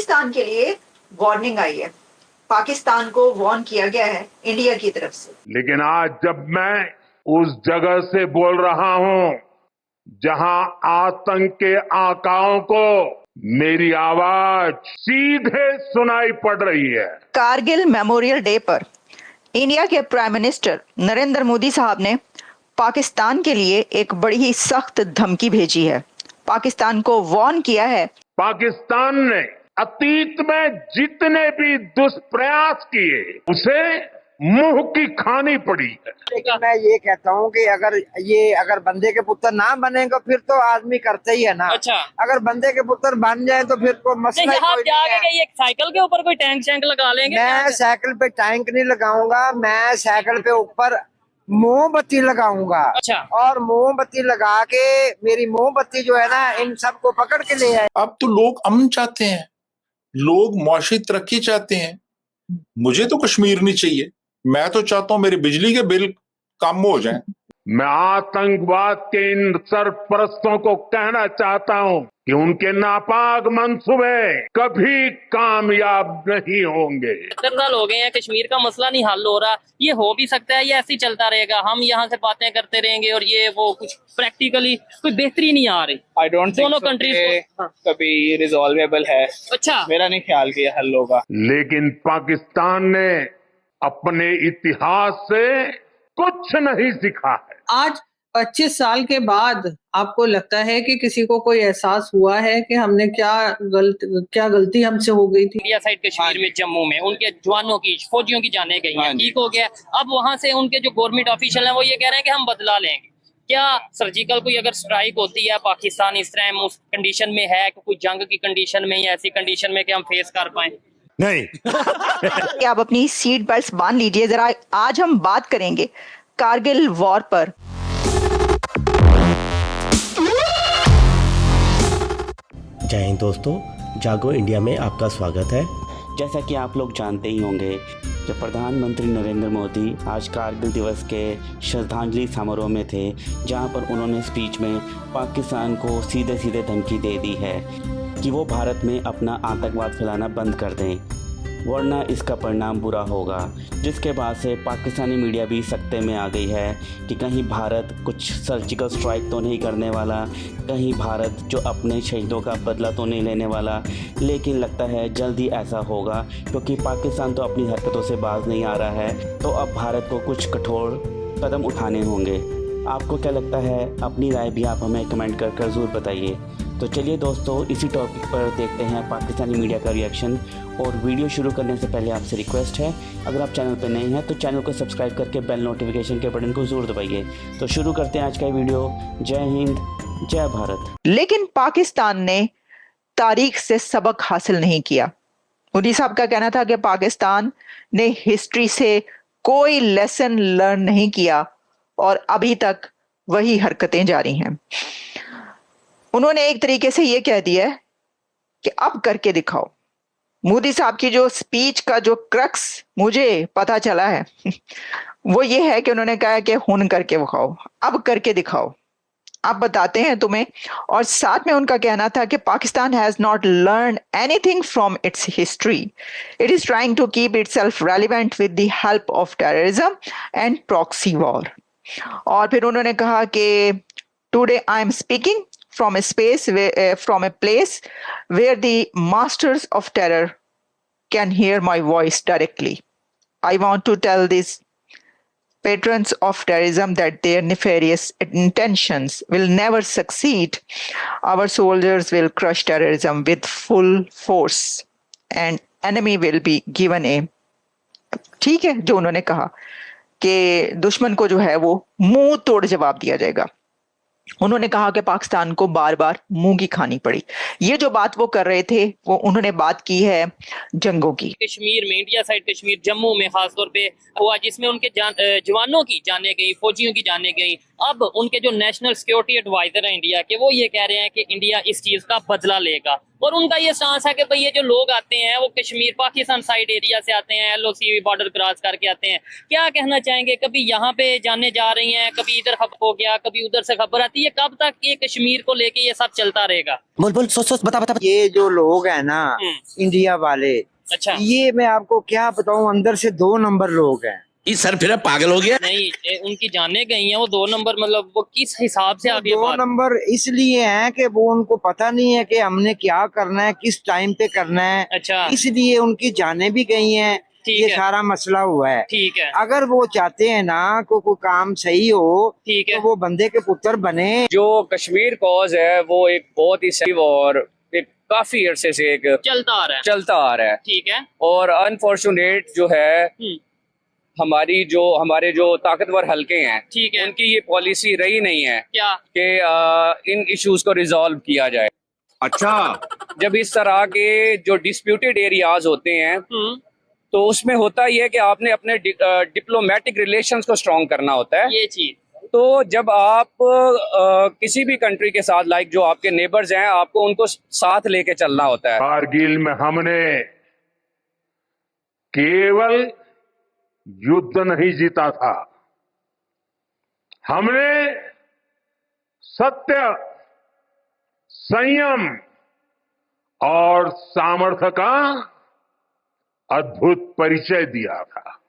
पाकिस्तान के लिए वार्निंग आई है, पाकिस्तान को वार्न किया गया है इंडिया की तरफ से। लेकिन आज जब मैं उस जगह से बोल रहा हूं जहां आतंक के आकाओं को मेरी आवाज सीधे सुनाई पड़ रही है। कारगिल मेमोरियल डे पर इंडिया के प्राइम मिनिस्टर नरेंद्र मोदी साहब ने पाकिस्तान के लिए एक बड़ी ही सख्त धमकी भेजी है, पाकिस्तान को वार्न किया है। पाकिस्तान ने अतीत में जितने भी दुष्प्रयास किए उसे मुंह की खानी पड़ी है। लेकिन मैं ये कहता हूँ कि अगर बंदे के पुत्र ना बनेगा फिर तो आदमी करते ही है ना। अच्छा, अगर बंदे के पुत्र बन जाए तो फिर कोई मसला ही कोई नहीं है। एक साइकिल के ऊपर कोई टैंक शैंक लगा लेंगे? मैं साइकिल पे टैंक नहीं लगाऊंगा, मैं साइकिल पे ऊपर मोमबत्ती लगाऊंगा। अच्छा। और मोमबत्ती लगा के मेरी मोमबत्ती जो है ना इन सबको पकड़ के ले आए। अब तो लोग अमन चाहते हैं, लोग मौशी तरक्की चाहते हैं। मुझे तो कश्मीर नहीं चाहिए, मैं तो चाहता हूं मेरे बिजली के बिल कम हो जाएं। मैं आतंकवाद के इन सरपरस्तों को कहना चाहता हूं कि उनके नापाक मंसूबे कभी कामयाब नहीं होंगे। 70 साल हो गए हैं, कश्मीर का मसला नहीं हल हो रहा। ये हो भी सकता है, ये ऐसे ही चलता रहेगा, हम यहाँ से बातें करते रहेंगे और ये वो कुछ प्रैक्टिकली कोई बेहतरी नहीं आ रही। आई डोंट थिंक दोनों कंट्रीज कभी रिजॉल्वेबल है। अच्छा, मेरा नहीं ख्याल कि ये हल होगा। लेकिन पाकिस्तान ने अपने इतिहास से कुछ नहीं सीखा है। आज 25 साल के बाद आपको लगता है कि किसी को कोई एहसास हुआ है कि हमने क्या गलती हमसे हो गई थी? इंडिया साइड कश्मीर में, जम्मू में उनके जवानों की, फौजियों की जाने गई हैं, ठीक हो गया। अब वहां से उनके जो गवर्नमेंट ऑफिशियल हैं वो ये कह रहे हैं कि हम बदला लेंगे। क्या सर्जिकल कोई अगर स्ट्राइक होती है, पाकिस्तान इस टाइम उस कंडीशन में है कि कोई जंग की कंडीशन में या ऐसी कंडीशन में कि हम फेस कर पाए? नहीं। आप अपनी सीट बेल्ट बांध लीजिए जरा, आज हम बात करेंगे कारगिल वॉर पर। जय हिंद दोस्तों, जागो इंडिया में आपका स्वागत है। जैसा कि आप लोग जानते ही होंगे, जब प्रधानमंत्री नरेंद्र मोदी आज कारगिल दिवस के श्रद्धांजलि समारोह में थे, जहां पर उन्होंने स्पीच में पाकिस्तान को सीधे सीधे धमकी दे दी है कि वो भारत में अपना आतंकवाद फैलाना बंद कर दें, वरना इसका परिणाम बुरा होगा। जिसके बाद से पाकिस्तानी मीडिया भी सख्ते में आ गई है कि कहीं भारत कुछ सर्जिकल स्ट्राइक तो नहीं करने वाला, कहीं भारत जो अपने शहीदों का बदला तो नहीं लेने वाला। लेकिन लगता है जल्दी ऐसा होगा, क्योंकि पाकिस्तान तो अपनी हरकतों से बाज नहीं आ रहा है। तो अब भारत को कुछ कठोर कदम उठाने होंगे। आपको क्या लगता है? अपनी राय भी आप हमें कमेंट कर ज़रूर बताइए। तो चलिए दोस्तों, इसी टॉपिक पर देखते हैं पाकिस्तानी मीडिया का रिएक्शन। और वीडियो शुरू करने से पहले आपसे रिक्वेस्ट है, अगर आप चैनल पर नए हैं तो चैनल को सब्सक्राइब करके बेल नोटिफिकेशन के बटन को ज़रूर दबाइए। तो शुरू करते हैं आज का वीडियो। जय हिंद, जय भारत। लेकिन पाकिस्तान ने तारीख से सबक हासिल नहीं किया। मोदी साहब का कहना था कि पाकिस्तान ने हिस्ट्री से कोई लेसन लर्न नहीं किया और अभी तक वही हरकतें जारी हैं। उन्होंने एक तरीके से यह कह दिया कि अब करके दिखाओ। मोदी साहब की जो स्पीच का जो क्रक्स मुझे पता चला है वो ये है कि उन्होंने कहा कि हुन करके दिखाओ, अब करके दिखाओ, अब बताते हैं तुम्हें। और साथ में उनका कहना था कि Pakistan has not learn anything from its history, it is trying to keep itself relevant with the help of terrorism and proxy war. और फिर उन्होंने कहा कि today I am speaking from a place where the masters of terror can hear my voice directly. I want to tell these patrons of terrorism that their nefarious intentions will never succeed. Our soldiers will crush terrorism with full force and enemy will be given a, ठीक है, जो उन्होंने कहा कि दुश्मन को जो है वो मुंह तोड़ जवाब दिया जाएगा। उन्होंने कहा कि पाकिस्तान को बार बार मुंह की खानी पड़ी। ये जो बात वो कर रहे थे वो उन्होंने बात की है जंगों की। कश्मीर में, इंडिया साइड कश्मीर, जम्मू में खासतौर पे हुआ, जिसमें उनके जवानों की जाने गई, फौजियों की जाने गई, अब उनके जो नेशनल सिक्योरिटी एडवाइजर हैं इंडिया के, वो ये कह रहे हैं कि इंडिया इस चीज का बदला लेगा। और उनका ये स्टांस है कि भाई ये जो लोग आते हैं वो कश्मीर पाकिस्तान साइड एरिया से आते हैं, LOC बॉर्डर क्रॉस करके आते हैं। क्या कहना चाहेंगे, कभी यहाँ पे जाने जा रही हैं, कभी इधर खबर हो गया, कभी उधर से खबर आती है, कब तक ये कश्मीर को लेके ये सब चलता रहेगा? बोल सोच बता। ये जो लोग हैं ना इंडिया वाले, अच्छा, ये मैं आपको क्या बताऊं, अंदर से 2 नंबर लोग हैं। इस सर फिर पागल हो गया। नहीं, उनकी जाने गई हैं वो 2 नंबर, मतलब वो किस हिसाब से आगे 2 नंबर इसलिए हैं कि वो उनको पता नहीं है कि हमने क्या करना है, किस टाइम पे करना है। अच्छा, इसलिए उनकी जाने भी गई हैं। ये सारा मसला हुआ है। ठीक है, अगर वो चाहते हैं ना कोई काम सही हो, ठीक है, तो वो बंदे के पुत्र बने। जो कश्मीर कॉज है वो एक बहुत ही सही और एक काफी अरसे से एक चलता आ रहा है। ठीक है। और अनफॉर्चुनेट जो है हमारे जो ताकतवर हलके हैं, ठीक है, उनकी ये पॉलिसी रही नहीं है क्या कि इन इश्यूज को रिजॉल्व किया जाए। अच्छा, जब इस तरह के जो डिस्प्यूटेड एरियाज होते हैं तो उसमें होता ही है कि आपने अपने डिप्लोमेटिक रिलेशंस को स्ट्रॉन्ग करना होता है। ये चीज तो जब आप किसी भी कंट्री के साथ, लाइक जो आपके नेबर्स हैं, आपको उनको साथ लेके चलना होता है। कारगिल में हमने केवल युद्ध नहीं जीता था, हमने सत्य, संयम और सामर्थ्य का अद्भुत परिचय दिया था।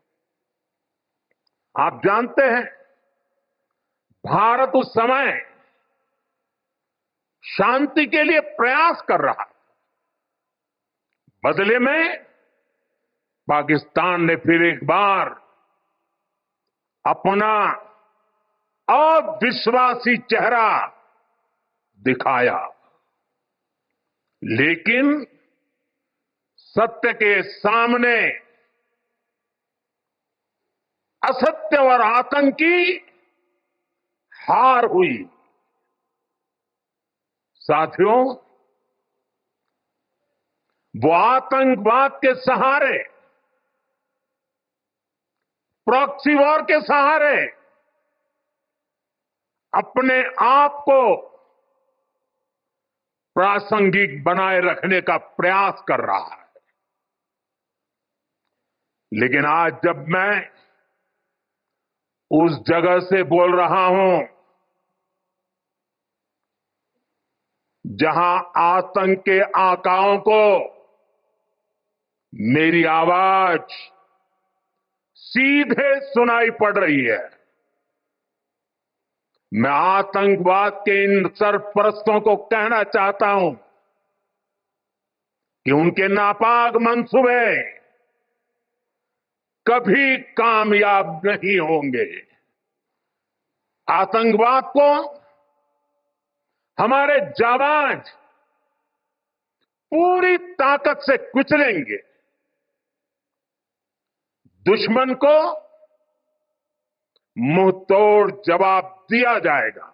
आप जानते हैं, भारत उस समय शांति के लिए प्रयास कर रहा था। बदले में पाकिस्तान ने फिर एक बार अपना अविश्वासी चेहरा दिखाया। लेकिन सत्य के सामने असत्य और आतंकी हार हुई। साथियों, वो आतंकवाद के सहारे, प्रॉक्सी वॉर के सहारे अपने आप को प्रासंगिक बनाए रखने का प्रयास कर रहा है। लेकिन आज जब मैं उस जगह से बोल रहा हूं जहां आतंक के आकाओं को मेरी आवाज सीधे सुनाई पड़ रही है, मैं आतंकवाद के इन सरपरस्तों को कहना चाहता हूं कि उनके नापाक मंसूबे कभी कामयाब नहीं होंगे। आतंकवाद को हमारे जाबाज पूरी ताकत से कुचलेंगे। दुश्मन को मुंह तोड़ जवाब दिया जाएगा।